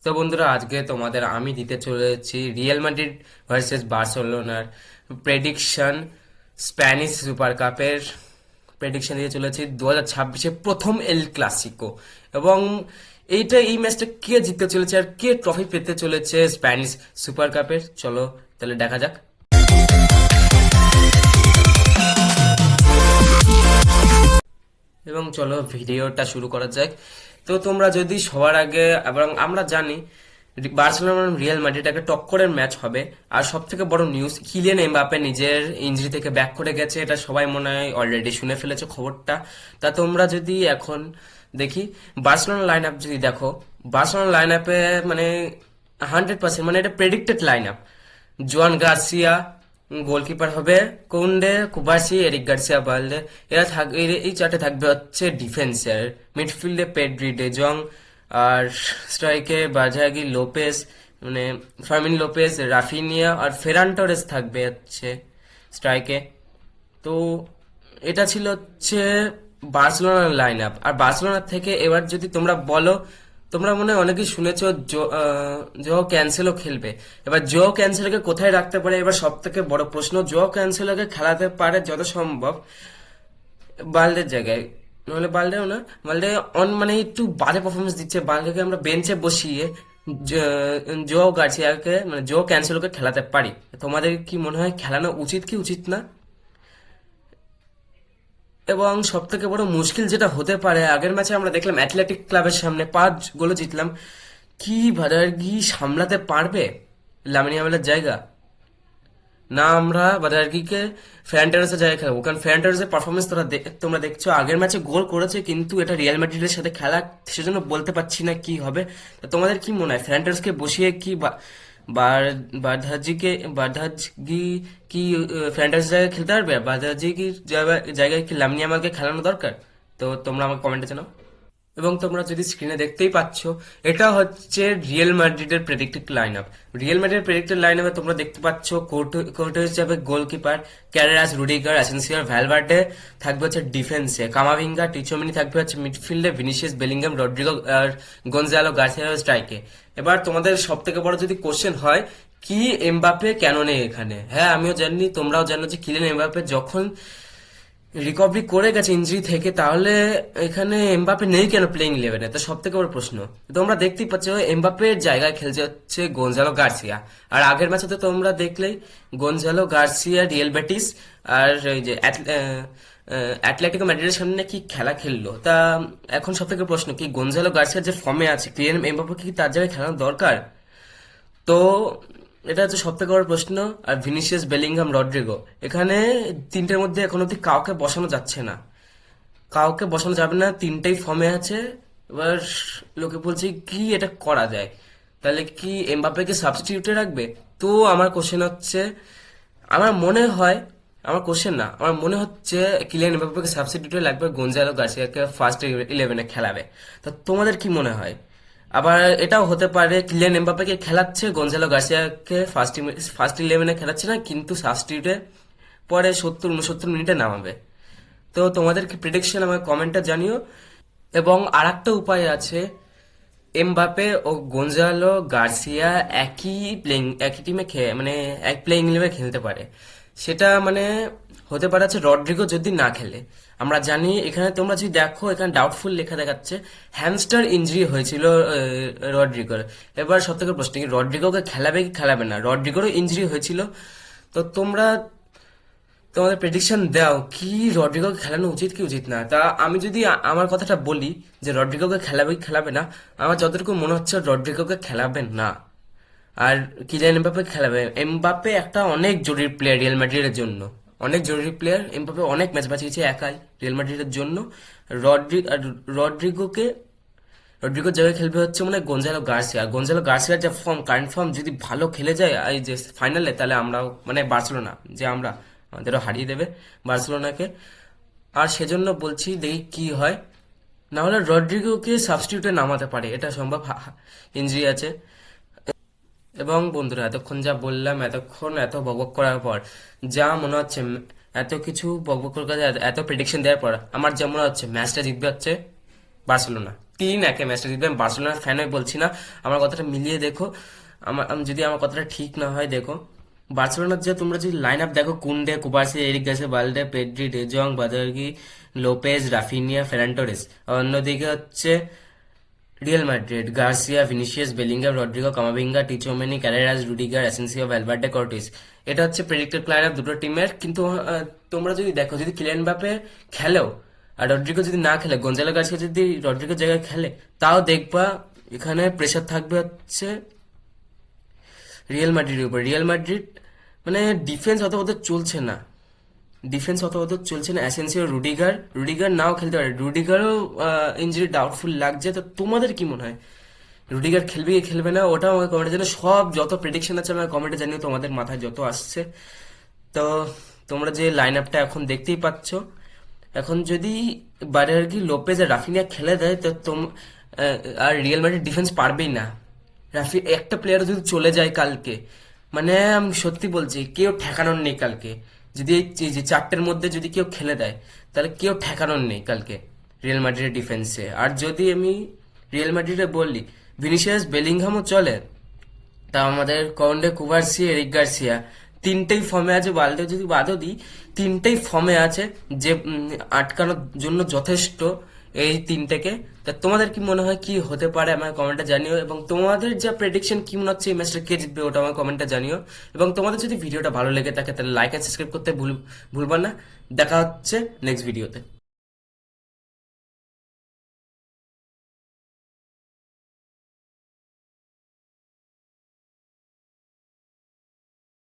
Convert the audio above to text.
তো বন্ধুরা, আজকে তোমাদের আমি দিতে চলেছি রিয়াল মাদ্রিদ ভার্সেস বার্সেলোনার প্রেডিকশন। স্প্যানিশ সুপার কাপের প্রেডিকশন দিয়ে চলেছি 2026-এ প্রথম এল ক্লাসিকো। এবং এই ম্যাচটা কে জিততে চলেছে আর কে ট্রফি পেতে চলেছে স্প্যানিশ সুপার কাপের, চলো তাহলে দেখা যাক। এবং চলো ভিডিওটা শুরু করা যাক। তো তোমরা যদি সবার আগে, এবং আমরা জানি বার্সেলোনা রিয়াল মাদ্রিদ একটা টক্করের ম্যাচ হবে। আর সব থেকে বড় নিউজ, কিলিয়ান এমবাপ্পে নিজের ইনজুরি থেকে ব্যাক করে গেছে, এটা সবাই মনে হয় অলরেডি শুনে ফেলেছে খবরটা। তা তোমরা যদি এখন দেখি বার্সেলোনা লাইন আপ যদি দেখো, বার্সেলোনা লাইন আপে মানে 100%, মানে এটা প্রেডিক্টেড লাইন আপ। জোয়ান গার্সিয়া গোলকিপার হবে, কোন্ডে, কুবাসি, এরিক গার্সিয়া বালদে, এই চারটে থাকবে হচ্ছে ডিফেন্সের। মিডফিল্ডে পেড্রি, ডে জং, আর স্ট্রাইকে বাজাগি, লোপেস, মানে ফার্মিন লোপেস, রাফিনিয়া আর ফেরান টরেস থাকবে হচ্ছে স্ট্রাইকে। তো এটা ছিল হচ্ছে বার্সেলোনার লাইন আপ। আর বার্সেলোনা থেকে এবার যদি তোমরা বলো, তোমরা মনে হয় অনেকেই শুনেছো জো ক্যান্সেলও খেলবে। এবার জো ক্যান্সেলকে কোথায় রাখতে পারে, এবার সব থেকে বড় প্রশ্ন, জো ক্যান্সেলকে খেলাতে পারে যত সম্ভব বালদের জায়গায়, নাহলে বালদেও না, বালদে মানে একটু বাজে পারফরমেন্স দিচ্ছে, বালদেকে আমরা বেঞ্চে বসিয়ে জো গার্সিয়াকে মানে জো ক্যান্সেলকে খেলাতে পারি। তোমাদের কি মনে হয় খেলানো উচিত কি উচিত না? এবং সব থেকে বড় মুশকিল যেটা হতে পারে, আগের ম্যাচে আমরা দেখলাম অ্যাথলেটিক ক্লাবের সামনে 5 গোলে জিতলাম, কি ভাদারগি সামলাতে পারবে লামিন ইয়ামালের জায়গা? না আমরা ভাদারগিকে ফ্যান টেরেসের জায়গায় খেলাবো, কারণ ফ্যান টেরেসের পারফরমেন্স তোমরা দেখছো, আগের ম্যাচে গোল করেছে কিন্তু এটা রিয়াল মাদ্রিদের সাথে খেলা, সেজন্য বলতে পারছি না কি হবে। তা তোমাদের কি মনে হয় ফ্যান টেরেসকে বসিয়ে কি বার্ধাজি কি ফ্যান্টাসি জায়গায় খেলতে পারবে? বার্ধাজি কি জায়গায় কি লামিন ইয়ামালকে খেলানো দরকার? তো তোমরা আমাকে কমেন্টে জানাও। এবং তোমরা যদি স্ক্রিনে দেখতেই পাচ্ছ, এটা হচ্ছে রিয়েল মাদ্রিদের প্রেডিক্টেড লাইন আপ। রিয়েল মাদ্রিদের প্রেডিক্টেড লাইন আপে তোমরা দেখতে পাচ্ছ কোর্টো হিসাবে গোলকিপার, ক্যারেরাস, রুডিগার, অ্যাসেন্সিওর, ভ্যালভার্ডে থাকবে হচ্ছে ডিফেন্সে, কামাভিঙ্গা, টিচোমিনি থাকবে হচ্ছে মিডফিল্ডে, ভিনিসিয়াস, বেলিংহাম, রড্রিগো আর গনজালো গার্সিয়া স্ট্রাইকে। এবার তোমাদের সব থেকে বড় যদি কোশ্চেন হয়, কি এমবাপ্পে কেন নেই এখানে? হ্যাঁ, আমিও জানি, তোমরাও জানো যে কিলিয়ান এমবাপ্পে যখন রিকভারি করে গেছে ইনজুরি থেকে, তাহলে এখানে এমবাপ্পে নেই কেন প্লেইং ইলেভেনে? তো সব থেকে বড় প্রশ্ন। তোমরা দেখতেই পাচ্ছ এমবাপ্পের জায়গায় খেলছে হচ্ছে গনজালো গার্সিয়া। আর আগের ম্যাচে তো তোমরা দেখলেই গনজালো গার্সিয়া রিয়েল বেটিস আর এই যে অ্যাটলেটিকো ম্যাড্রিডের সামনে কি খেলা খেললো। তা এখন সব থেকে প্রশ্ন, কি গনজালো গার্সিয়া যে ফর্মে আছে, ক্লিয়ার এমবাপ্পে কি তার জায়গায় খেলানো দরকার? তো এটা হচ্ছে সব থেকে বড় প্রশ্ন। আর ভিনিসিয়াস, বেলিংহাম, রড্রিগো, এখানে তিনটের মধ্যে এখন অব্দি কাউকে বসানো যাচ্ছে না, কাউকে বসানো যাবে না, তিনটেই ফর্মে আছে। এবার লোকে বলছে কি এটা করা যায়, তাহলে কি এমবাপ্পেকে সাবস্টিটিউটে রাখবে? তো আমার কোশ্চেন হচ্ছে, আমার মনে হয়, আমার কোশ্চেন না, আমার মনে হচ্ছে কিলিয়ান এমবাপ্পেকে সাবস্টিটিউটে লাগবে, গঞ্জালো গার্সিয়াকে ফার্স্ট ইলেভেনে খেলাবে। তা তোমাদের কি মনে হয়? আবার এটাও হতে পারে কিলিয়ান এমবাপ্পেকে খেলাচ্ছে, গঞ্জালো গার্সিয়াকে ফার্স্ট ইলেভেনে খেলাচ্ছে না, কিন্তু সাবস্টিটিউটে পরে 70-69 মিনিটে নামাবে। তো তোমাদের কি প্রেডিকশন আমাকে কমেন্টে জানিও। এবং আরেকটা উপায় আছে, এমবাপে ও গঞ্জালো গার্সিয়া একই টিমে মানে এক প্লেইং ইলেভেনে খেলতে পারে। সেটা মানে হতে পারে হচ্ছে রড্রিগো যদি না খেলে। আমরা জানি এখানে তোমরা যদি দেখো, এখানে ডাউটফুল লেখা দেখাচ্ছে, হ্যামস্টার ইনজুরি হয়েছিল রড্রিগোর। এবার সব থেকে প্রশ্ন, কি রড্রিগোকে খেলাবে কি খেলাবে না? রড্রিগোরও ইনজুরি হয়েছিল। তো তোমরা তোমাদের প্রেডিকশন দাও, কি রড্রিগোকে খেলানো উচিত কি উচিত না? তা আমি যদি আমার কথাটা বলি যে রড্রিগোকে খেলাবে কি খেলাবে না, আমার যতটুকু মনে হচ্ছে রড্রিগোকে খেলাবেন না, আর কিলিয়ান এমবাপ্পে খেলাবে। এমবাপ্পে একটা অনেক জরুরি প্লেয়ার রিয়াল মাদ্রিদের জন্য, অনেক জরুরি প্লেয়ার। এমবাপ্পে অনেক ম্যাচ বাঁচিয়েছে একাই রিয়াল মাদ্রিদের জন্য। রড্রিগোকে রড্রিগোর জায়গায় খেলবে হচ্ছে মানে গঞ্জালো গার্সিয়া। গঞ্জালো গার্সিয়ার যে ফর্ম, কারেন্ট ফর্ম যদি ভালো খেলে যায় এই যে ফাইনালে, তাহলে আমরাও মানে বার্সেলোনা যে আমাদেরও হারিয়ে দেবে বার্সেলোনাকে। আর সেজন্য বলছি দেখি কি হয়, না হলে রড্রিগোকে সাবস্টিটিউটে নামাতে পারে, এটা সম্ভব, ইনজুরি আছে। এবং বন্ধুরা, এতক্ষণ যা বললাম, এতক্ষণ এত বকবক করার পর যা মনে হচ্ছে, এত কিছু বকবক করার, এত প্রেডিকশন দেওয়ার পর আমার যা মনে হচ্ছে ম্যাচটা জিতবে হচ্ছে বার্সেলোনা। 3-1 ম্যাচটা জিতবে। আমি বার্সেলোনার ফ্যান হয়ে বলছি না, আমার কথাটা মিলিয়ে দেখো। যদি আমার কথাটা ঠিক না হয়, দেখো বার্সেলোনার যে তোমরা যদি লাইন আপ দেখো, Kounde, Cubarsi, Eric Garcia, Balde, Pedri, De Jong, বাজারগি, লোপেজ, রাফিনিয়া, ফেরান টোরেস। আর অন্যদিকে হচ্ছে Real Madrid, Garcia, Vinicius, Bellingham, Rodrygo, Camavinga, Tchouameni, Carreras, Rudiger, Asencio, Valverde, Courtois. এটা হচ্ছে প্রেডিক্টেড লাইন আপ দুটো টিমের। কিন্তু তোমরা যদি দেখো, যদি কিলিয়ান এমবাপ্পে খেলেও আর রড্রিগো যদি না খেলে, গঞ্জালো গার্সিয়া যদি রড্রিগোর জায়গায় খেলে, তাও দেখবা এখানে প্রেশার থাকবে হচ্ছে রিয়াল মাদ্রিদের উপর। রিয়াল মাদ্রিদ মানে ডিফেন্স অত অত চলছে না, অ্যাসেন্সিও, রুডিগার নাও খেলতে পারে, রুডিগারও ইঞ্জুরি ডাউটফুল লাগছে। তো তোমাদের কি মনে হয়, রুডিগার খেলবে কি খেলবে না? ওটাও আমাকে কমেন্টে জানিও। সব যত প্রেডিকশন আছে আমাকে কমেন্টে জানিও, তোমাদের মাথায় যত আসছে। তো তোমরা যে লাইন আপটা এখন দেখতেই পাচ্ছ, এখন যদি বারেরগি, লোপেজ আর রাফিনিয়া খেলে দেয়, তো আর রিয়াল মাদ্রিদ ডিফেন্স পারবেই না। একটা প্লেয়ার যদি চলে যায় কালকে, মানে আমি সত্যি বলছি, কেউ ঠেকানোর নেই কালকে। যদি এই যে চারটের মধ্যে যদি কেউ খেলে দেয়, তাহলে কেউ ঠেকানোর নেই কালকে রিয়াল মাদ্রিদের ডিফেন্সে। আর যদি আমি রিয়াল মাদ্রিদে বললি, ভিনিসিয়াস, বেলিংহামও চলে, তা আমাদের কন্ডে, কুবার্সি, এরিক গার্সিয়া তিনটেই ফর্মে আছে। বালদে যদি বাদও দিই, তিনটেই ফর্মে আছে, যে আটকানোর জন্য যথেষ্ট এই তিনটেকে। তা তোমাদের কি মনে হয় কি হতে পারে আমার কমেন্টে জানিও, এবং তোমাদের যা প্রেডিকশন কি মনে হচ্ছে এই ম্যাচটা কে জিতবে ওটা আমার কমেন্টে জানিও। এবং তোমাদের যদি ভিডিওটা ভালো লেগে থাকে তাহলে লাইক এন্ড সাবস্ক্রাইব করতে ভুলবা না। দেখা হচ্ছে নেক্সট ভিডিওতে।